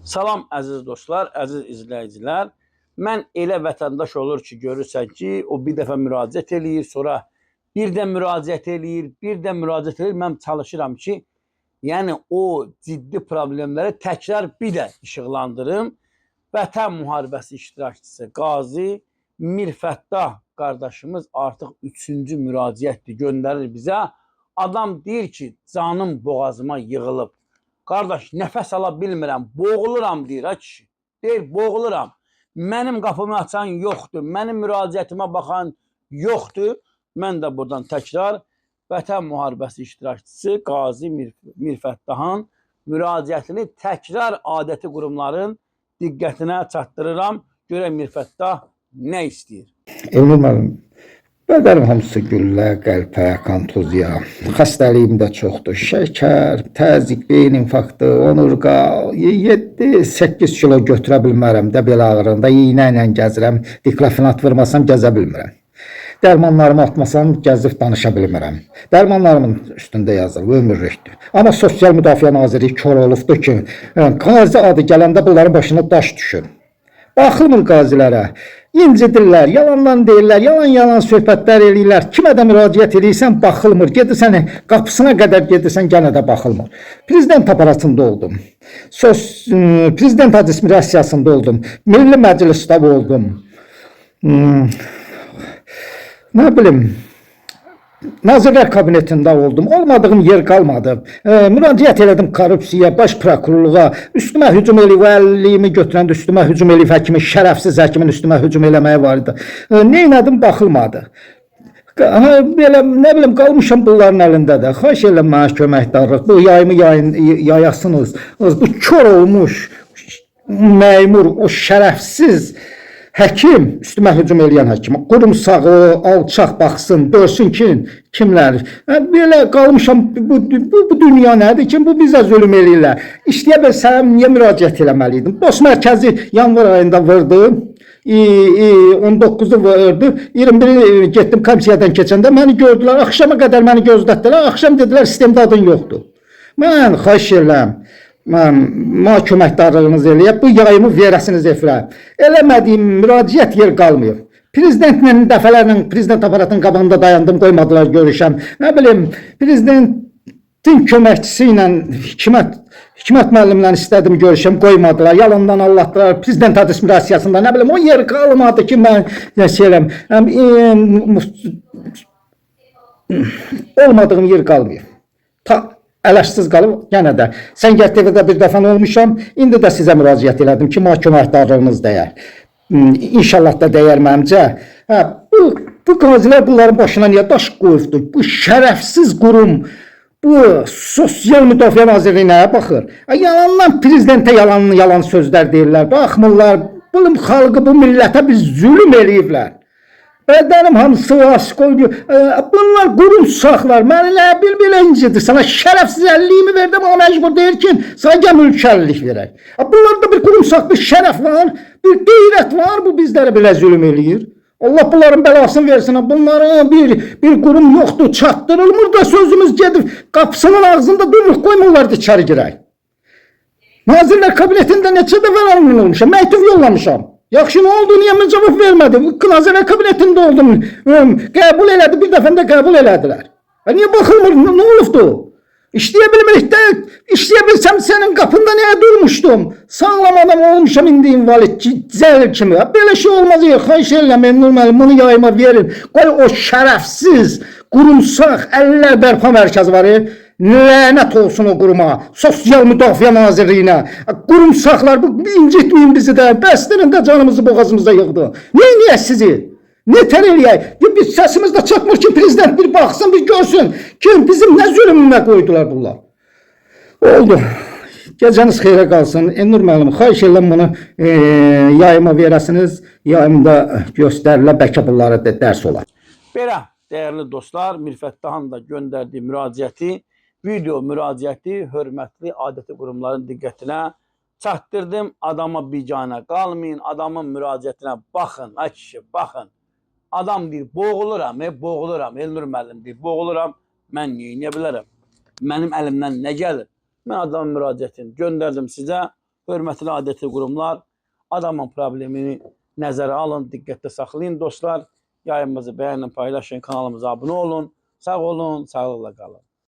Salam əziz dostlar, əziz izləyicilər. Mən elə vətəndaş olur ki, görürsən ki, o bir dəfə müraciət eləyir, sonra bir də müraciət eləyir, bir də müraciət eləyir. Mən çalışıram ki, yəni o ciddi problemləri təkrar bir də işıqlandırım. Vətən müharibəsi iştirakçısı Qazi Mirfətdah qardaşımız artıq 3-cü müraciətdir, göndərir bizə. Adam deyir ki, canım boğazıma yığılıb. Qardaş, nəfəs ala bilmirəm, boğuluram deyir ha kişi. Deyir, boğuluram. Mənim qapımı açan yoxdur, mənim müraciətimə baxan yoxdur. Mən də buradan təkrar Vətən müharibəsi iştirakçısı Qazi Mirfəttahın müraciətini təkrar adəti qurumların diqqətinə çatdırıram. Görək Mirfətdah nə istəyir? Elnur müəllim, bədənim hamısı güllə, qəlpə, kontuzya, xəstəliyim də çoxdur. Şəkər, təzyiq, beyin infarktı, onurqa, 7-8 kilo götürə bilmərəm də belə ağrında. İynə ilə gəzirəm, diklafenat vurmasam gəzə bilmirəm. Dərmanlarımı atmasam gəzib danışa bilmirəm. Dərmanlarımın üstündə yazır, ömürlükdür. Amma Sosial Müdafiə Nazirliyi kör olubdur ki, Qazi adı gələndə bunların başına daş düşür. Baxılmır qazilərə, incidirlər, yalandan deyirlər, yalan söhbətlər eləyirlər. Kimə də müraciət edirsən, baxılmır. Gedirsən, qapısına qədər gedirsən, gənə də baxılmır. Prezident aparatında oldum. Prezident administrasiyasında oldum. Milli Məclisdə oldum. Nə bilim, Nazirlər Kabinetində oldum. Olmadığım yer qalmadı. Müraciət elədim korrupsiyaya, baş prokurorluğa. Üstümə hücum eləyib, əliliyimi götürəndə üstümə hücum eləyib həkimi, şərəfsiz həkimin üstümə hücum eləməyə var idi. Neynədim, baxılmadı. Belə, nə bilim, qalmışam bunların əlində də. Xahiş edirəm mənə köməkdarlıq. Bu yayımı yayasınız. Bu kör olmuş məmur, o şərəfsiz həkim, üstümə hücum eləyən həkim, qurumsağı, alçaq baxsın, görsün ki, kimlər. Belə qalmışam, bu dünya nədir ki, bu bizə zülüm eləyirlər. İşləyə bilsəm, niyə müraciət eləməliydim? Dost mərkəzi yanvar ayında vurdu, 19-u vurdu, 21-i getdim komissiyadan keçəndə, məni gördülər, axşama qədər məni gözlətdilər, axşam dedilər, sistemdə adın yoxdur. Mən xahiş edirəm, mənə köməkdarlığınız eləyib, bu yayımı verəsiniz efirə. Eləmədiyim müraciət yer qalmıyor. Prezidentlə dəfələrlə prezident aparatının qabağında dayandım, qoymadılar görüşəm. Nə bilim, prezidentin köməkçisi ilə Hikmət müəllimlə istədim görüşəm, qoymadılar, yalandan anlatdılar. Prezident administrasiyasında nə bilim, o yer qalmadı ki, mən şeyləm, olmadığım yer qalmıyor. Ələşsiz qalıb, yenə də Səngər TV-də bir dəfə olmuşam, indi də sizə müraciət elədim ki, köməkdarlığınız dəyər. İnşallah da dəyər məncə. Bu qazilər bunların başına niyə daş qoyubdur? Bu şərəfsiz qurum, bu Sosial Müdafiə Nazirliyi nəyə baxır? Yalandan prezidentə yalan sözlər deyirlər, baxmırlar. Bu xalqı, bu millətə biz zülüm eləyiblər. Bədənim hamısı askol diyor. Bunlar qurumsaqlar. Məni nə bil-bil incidir. Sana şərəfsiz əlliğimi verdim ama məcbur deyir ki, sana münkərlik verək. Bunlarda bir qurumsaq, bir şərəf var, bir qeyrət var. Bu bizlərə belə zülüm eləyir. Allah bunların bəlasını versin. Bunlara bir qurum yoxdur, çatdırılmır da sözümüz gedib qapısının ağzında duruq qoymurlar da içəri girək. Nazirlər Kabinetində neçə dəfə olmuşam, məktub yollamışam. Yaxşı, nə oldu, niyə mən cavab vermədim? Nazirlər Kabinetində oldum, qəbul elədi, bir dəfəndə qəbul elədilər. Niyə baxılmır, nə olubdu? İşləyə bilmirik də, işləyə bilsəm sənin qapında niyə durmuşdum? Sağlam adam olmuşam, indi invalid, zəl kimi. Belə şey olmaz, xahiş edirəm, Elnur müəllim, bunu yayıma verin. Qoy o şərəfsiz, qurumsaq, əllər bərpa mərkəzi var, lənət olsun o quruma, Sosial Müdafiə Nazirliyinə. Qurumsaqlar, incitməyin bizi də, bəsdirin də canımızı boğazımıza yığdı. Neyniyək sizi? Nətər eləyək? Biz səsimiz də çatmır ki, prezident bir baxsın, bir görsün ki, bizim nə zülümünə qoydular bunlar. Oldu. Gecəniz xeyrə qalsın. Elnur müəllim, xahiş edirəm bunu yayıma verəsiniz, yayımda göstərilə, bəlkə bunları dərs olar. Belə, dəyərli dostlar, Mirfəttahın da göndərdiyi müraciəti, video müraciəti hörmətli adəti qurumların diqqətinə çatdırdım. Adama biganə qalmayın, adamın müraciətinə baxın, ay kişi, baxın. Adam deyir, boğuluram, boğuluram, Elnur müəllim deyir, boğuluram, mən neyinə bilərəm, mənim əlimdən nə gəlir? Mən adamın müraciətini göndərdim sizə, Hörmətli adəti qurumlar, adamın problemini nəzərə alın, diqqətdə saxlayın dostlar. Yayımızı bəyənin, paylaşın, kanalımıza abunə olun. Sağ olun, sağlıqla qalın.